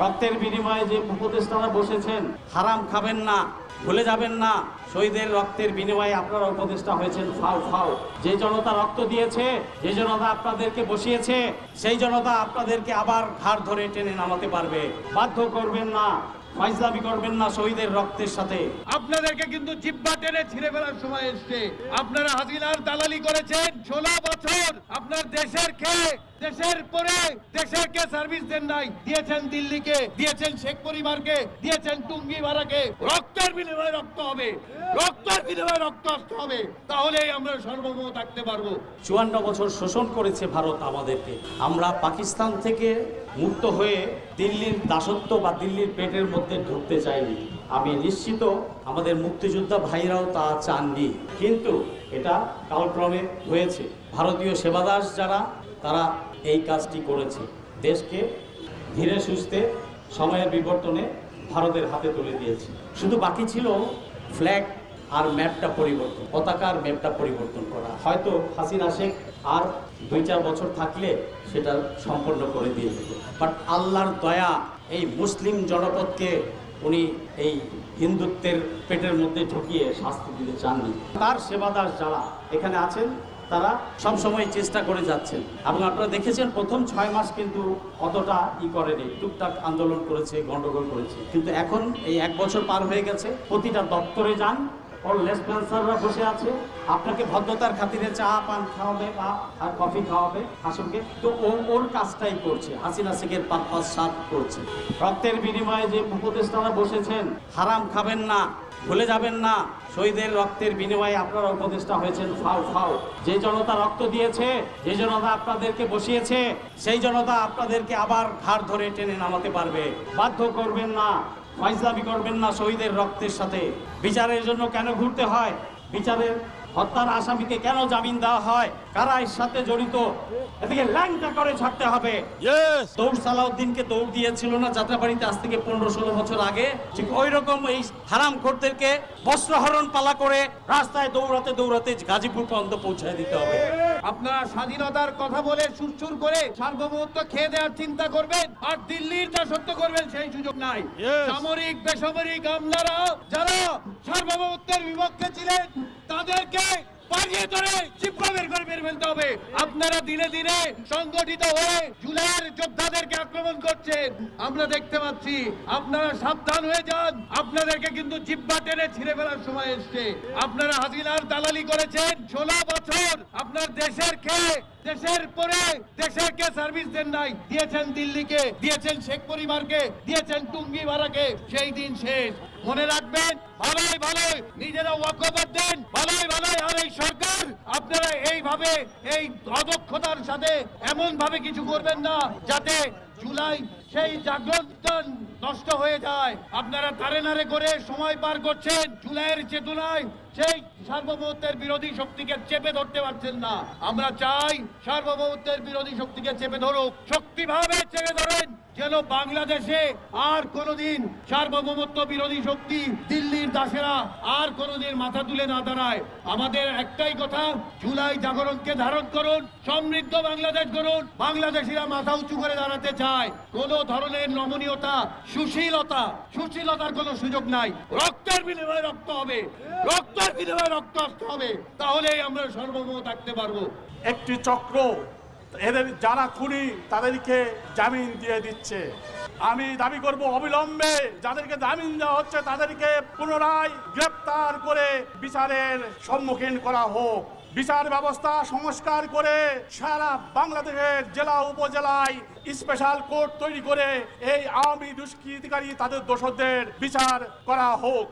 রক্তের বিনিময়ে যে উপদেষ্টারা বসেছেন, হারাম খাবেন না, ভুলে যাবেন না শহীদের রক্তের বিনিময়ে আপনারা উপদেষ্টা হয়েছেন ফাও ফাও। যে জনতা রক্ত দিয়েছে, যে জনতা আপনাদেরকে বসিয়েছে, সেই জনতা আপনাদেরকে আবার ঘাড় ধরে টেনে নামাতে পারবে। বাধ্য করবেন না, ফাইজলামি করবেন না শহীদের রক্তের সাথে। আপনাদেরকে কিন্তু জিব্বা টেনে ছিঁড়ে ফেলার সময় এসছে। আপনারা হাসিনার দালালি করেছেন 16 বছর, আপনার দেশের খেয়ে দেশের পরে দেশেরকে সার্ভিস দেন নাই, দিয়েছেন দিল্লিকে, দিয়েছেন শেখ পরিবারকে, দিয়েছেন টুঙ্গি ভাড়াকে। রক্তের বিনিময়ে রক্ত হবে, রক্তের বিনিময়ে রক্ত আসতে হবে, তাহলেই আমরা সার্বভৌম থাকতে পারবো। 54 বছর শোষণ করেছে ভারত আমাদেরকে। আমরা পাকিস্তান থেকে মুক্ত হয়ে দিল্লির দাসত্ব বা দিল্লির পেটের মধ্যে ঢুকতে চাইনি। আমি নিশ্চিত আমাদের মুক্তিযোদ্ধা ভাইরাও তা চাননি, কিন্তু এটা কালক্রমে হয়েছে। ভারতীয় সেবাদাস যারা, তারা এই কাজটি করেছে। দেশকে ধীরে সুস্থে সময়ের বিবর্তনে ভারতের হাতে তুলে দিয়েছে। শুধু বাকি ছিল ফ্ল্যাগ আর ম্যাপটা পরিবর্তন, পতাকার ম্যাপটা পরিবর্তন করা। হয়তো হাসিনা শেখ আর 2-4 বছর থাকলে সেটা সম্পন্ন করে দিয়ে দিত। বাট আল্লাহর দয়া, এই মুসলিম জনপদকে উনি এই হিন্দুত্বের পেটের মধ্যে ঢুকিয়ে শাস্তি দিতে চাননি। তার সেবাদাস যারা এখানে আছেন, তারা সবসময় চেষ্টা করে যাচ্ছেন। এবং আপনারা দেখেছেন প্রথম 6 মাস কিন্তু অতটা করেনি, টুকটাক আন্দোলন করেছে, গন্ডগোল করেছে। কিন্তু এখন এই 1 বছর পার হয়ে গেছে, প্রতিটা দপ্তরে যান, ওর লেসপেন্সাররা বসে আছে, আপনাকে ভদ্রতার খাতিরে চা পান খাওয়াবে বা আর কফি খাওয়াবে হাসুকে। তো ওর কাজটাই করছে, হাসিনা শেখের পারপাস সার্ভ করছে। রক্তের বিনিময়ে যে উপদেষ্টারা বসেছেন, হারাম খাবেন না, ভুলে যাবেন না শহীদের রক্তের বিনিময়ে আপনারা উপদেষ্টা হয়েছেন ফাও ফাও। যে জনতা রক্ত দিয়েছে, যে জনতা আপনাদেরকে বসিয়েছে, সেই জনতা আপনাদেরকে আবার ঘাড় ধরে টেনে নামাতে পারবে। বাধ্য করবেন না, ফাইজলামি করবেন না শহীদের রক্তের সাথে। বিচারের জন্য কেন ঘুরতে হয়, বিচারের হত্যার আসামিকে কেন জামিন দেওয়া হয়, কারা এর সাথে জড়িত, এদিকে ল্যাংটা করে ছাড়তে হবে। দৌড় সালাউদ্দিনকে দৌড় দিয়েছিল না যাত্রাবাড়িতে আজ থেকে 15-16 বছর আগে, ঠিক ওই রকম এই হারাম খোরদেরকে বস্ত্রহরণ পালা করে রাস্তায় দৌড়াতে দৌড়াতে গাজীপুর পর্যন্ত পৌঁছায় দিতে হবে। আপনারা স্বাধীনতার কথা বলে সুরসুর করে সার্বভৌমত্ব খেয়ে দেওয়ার চিন্তা করবেন, আর দিল্লির দাসত্ব করবেন, সেই সুযোগ নাই। সামরিক বেসামরিক আমলারা যারা সার্বভৌমত্বের বিপক্ষে ছিলেন, তাদেরকে পালিয়ে ধরে জিব্বা বের করে বের ফেলতে হবে। আপনারা দিনে দিনে সংগঠিত হয়ে জুলাইয়ের যোদ্ধাদেরকে আক্রমণ করছেন, আমরা দেখতে পাচ্ছি। আপনারা সাবধান হয়ে যান, আপনাদেরকে কিন্তু জিব্বা টেনে ছিঁড়ে ফেলার সময় এসছে। আপনারা হাসিনার দালালি করেছেন 16 বছর, আপনার দেশের খেয়ে দেশের পরে দেশেরকে সার্ভিস দেন নাই, দিয়েছেন দিল্লিকে, দিয়েছেন শেখ পরিবারকে, দিয়েছেন টুঙ্গি ভাড়াকে। সেই দিন শেষ, মনে রাখবেন। ভালোই ভালোই নিজেরা ওয়াকফ দেন, ভালোই ভালোই। আর এই সরকার, আপনারা এইভাবে এই অদক্ষতার সাথে এমন ভাবে কিছু করবেন না যাতে জুলাই সেই জাগ্রত নষ্ট হয়ে যায়। আপনারা তারে নারে করে সময় পার করছেন, জুলাইয়ের চেতনায় সেই সার্বভৌমত্বের বিরোধী শক্তিকে চেপে ধরতে পারছেন না। আমরা চাই সার্বভৌমত্বের বিরোধী শক্তিকে চেপে ধরুক, শক্তিভাবে চেপে ধরেন, যেন বাংলাদেশে আর কোনোদিন সার্বভৌমত্ব বিরোধী শক্তি, দিল্লির দাসেরা আর কোনোদিন মাথা তুলে না দাঁড়ায়। আমাদের একটাই কথা, জুলাই জাগরণকে ধারণ করুন, সমৃদ্ধ বাংলাদেশ করুন। বাংলাদেশিরা মাথা উঁচু করে দাঁড়াতে চায়। কোনো ধরনের নমনীয়তা, সুশীলতার কোনো সুযোগ নাই। রক্তের বিনিময়ে রক্ত হবে, রক্তের বিনিময়ে রক্ত আসতে হবে, তাহলেই আমরা সার্বভৌম থাকতে পারবো। একটি চক্র এদের যারা খুনি তাদেরকে জামিন দিয়ে দিচ্ছে। আমি দাবি করব অবিলম্বে যাদেরকে জামিন দেওয়া হচ্ছে তাদেরকে পুনরায় গ্রেপ্তার করে বিচারের সম্মুখীন করা হোক। বিচার ব্যবস্থা সংস্কার করে সারা বাংলাদেশের জেলা উপজেলায় স্পেশাল কোর্ট তৈরি করে এই আওয়ামী দুষ্কৃতিকারী তাদের দোষরদের বিচার করা হোক।